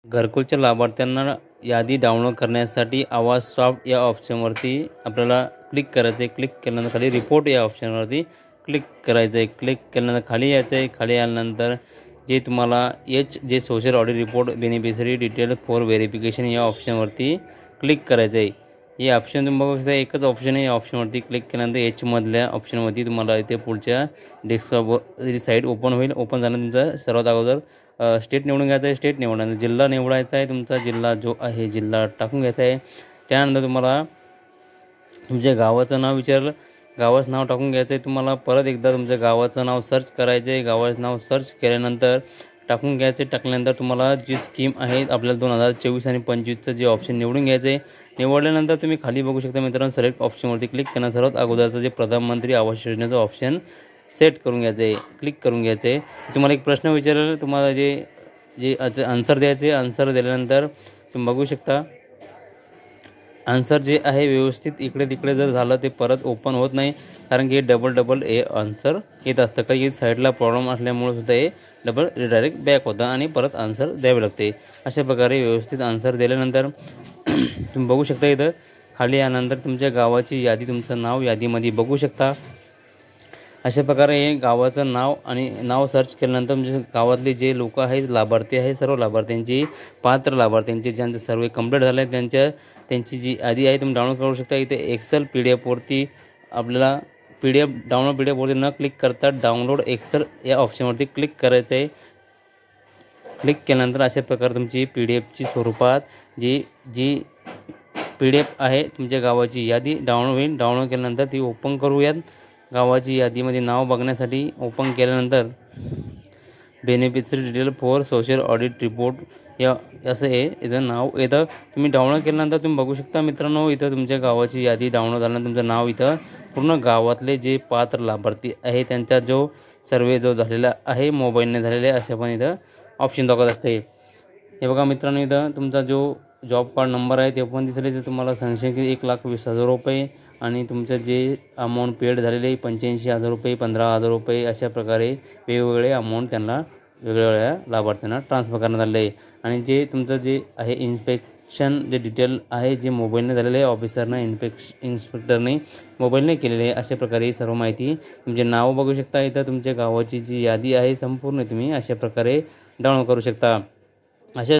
घरकुलच्या लाभार्थ्यांना यादी डाउनलोड करण्यासाठी आवाज सॉफ्ट या ऑप्शनवरती आपल्याला क्लिक करायचं आहे। क्लिक केल्यानंतर खाली रिपोर्ट या ऑप्शनवरती क्लिक करायचं आहे। क्लिक केल्यानंतर खाली यायचं आहे। खाली आल्यानंतर जे तुम्हाला जे social audit report beneficiary detail for verification या ऑप्शनवरती क्लिक करायचं आहे। हे ऑप्शन तुम्ही बघू शकता, एकच ऑप्शन आहे। या ऑप्शनवरती क्लिक केल्यानंतर मधल्या ऑप्शनवरती तुम्हाला इथे पुढच्या डेस्कटॉपवर साईट ओपन होईल। ओपन झाल्यानंतर सर्वात अगोदर स्टेट निवडून घ्यायचं आहे। स्टेट निवडल्यानंतर जिल्हा निवडायचा आहे। तुमचा जिल्हा जो आहे जिल्हा टाकून घ्यायचा आहे। त्यानंतर तुम्हाला तुमच्या गावाचं नाव विचारलं, गावाचं नाव टाकून घ्यायचं आहे। तुम्हाला परत एकदा तुमच्या गावाचं नाव सर्च करायचं आहे। गावाचं नाव सर्च केल्यानंतर टाकून घ्यायचे। टाकल्यानंतर तुम्हाला जी स्कीम आहे आपल्याला 2024 आणि 25चं जे ऑप्शन निवडून घ्यायचं आहे। निवडल्यानंतर तुम्ही खाली बघू शकता मित्रांनो, सिलेक्ट ऑप्शनवरती क्लिक करा। सर्वात अगोदरचं जे प्रधानमंत्री आवास योजनेचं ऑप्शन सेट करून घ्यायचं आहे, क्लिक करून घ्यायचं आहे। तुम्हाला एक प्रश्न विचारेल, तुम्हाला जे आन्सर द्यायचे। आन्सर दिल्यानंतर तुम्ही बघू शकता आन्सर जे आहे व्यवस्थित इकडे तिकडे जर झालं ते परत ओपन होत नाही, कारण की डबल हे आन्सर येत असतं। काही साईडला प्रॉब्लेम असल्यामुळे सुद्धा हे डबल रिडायरेक्ट बॅक होतं आणि परत आन्सर द्यावे लागते। अशा प्रकारे व्यवस्थित आन्सर दिल्यानंतर तुम्ही बघू शकता इथं खाली आल्यानंतर तुमच्या गावाची यादी, तुमचं नाव यादीमध्ये बघू शकता। अशा प्रकारे हे गावाचं नाव आणि नाव सर्च केल्यानंतर म्हणजे गावातले जे लोक आहेत, लाभार्थी आहे, सर्व लाभार्थ्यांची पात्र लाभार्थ्यांचे ज्यांचे सर्वे कंप्लीट झाले आहे त्यांची जी यादी आहे तुम्ही डाउनलोड करू शकता। इथे एक्सेल PDF आपल्याला PDF वरती न क्लिक करता डाउनलोड एक्सेल या ऑप्शनवरती क्लिक करायचं आहे। क्लिक केल्यानंतर अशा प्रकारे तुमची PDFची स्वरूपात जी PDF आहे तुमच्या गावाची यादी डाउनलोड होईल। डाउनलोड केल्यानंतर ती ओपन करूयात। गावाची यादीमध्ये नाव बघण्यासाठी ओपन केल्यानंतर beneficiary detail for social audit report या असं हे याचं नाव येतं। तुम्ही डाउनलोड केल्यानंतर तुम्ही बघू शकता मित्रांनो, इथं तुमच्या गावाची यादी डाउनलोड झाल्यानंतर तुमचं नाव इथं पूर्ण गावातले जे पात्र लाभार्थी आहे त्यांचा जो सर्वे झालेला आहे मोबाईलने झालेला आहे, अशा पण इथं ऑप्शन दाखवत असते। हे बघा मित्रांनो, इथं तुमचा जो जॉब कार्ड नंबर आहे ते पण दिसेल। इथे तुम्हाला सँक्शन 1,20,000 रुपये आणि तुमचं जे अमाऊंट पेड झालेले 85,000 रुपये, 15,000 रुपये, अशा प्रकारे वेगवेगळे अमाऊंट त्यांना वेगवेगळ्या लाभार्थ्यांना ट्रान्सफर करण्यात आले आहे। आणि जे तुमचं जे आहे इन्स्पेक्शन जे डिटेल आहे जे मोबाईलने झालेलं आहे, ऑफिसरनं इन्स्पेक्टरने मोबाईलने केलेले आहे। अशा प्रकारे सर्व माहिती तुमचे नाव बघू शकता। इथं तुमच्या गावाची जी यादी आहे संपूर्ण तुम्ही अशा प्रकारे डाउनलोड करू शकता। अशा